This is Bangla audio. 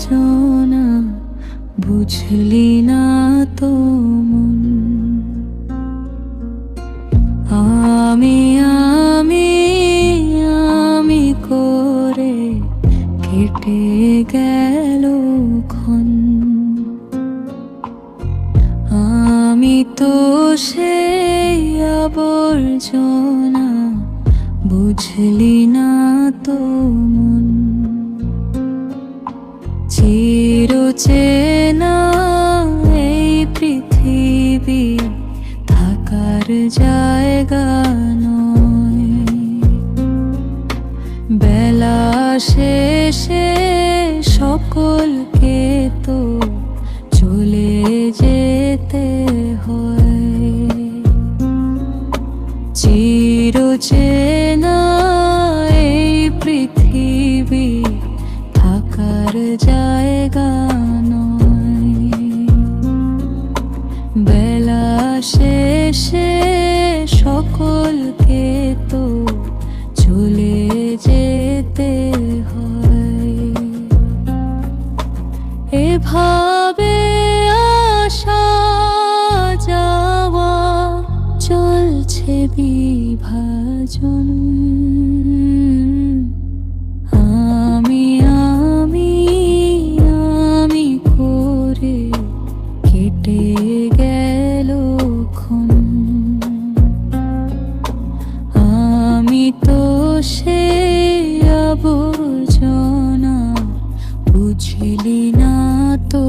আবর্জনা বুঝলি না তো মন। আমি আমি আমি করে কেটে গেল ক্ষণ। আমি তো সেই আবর্জনা বুঝলি না তো মন। চিরচেনা এই পৃথিবী থাকার জায়গা নয়। বেলা শেষে সকলকে তো চলে যেতে হয়। চিরচেনা এই পৃথিবী থাকার জায়গা নয়। বেলা শেষে সকলকে তো চলে যেতে হয়। এভাবে আসা যাওয়া চলছে বিভাজন। আমি আমি আমি করে কেটে গেল ক্ষণ। আমি তো সেই আবর্জনা বুঝলি না তো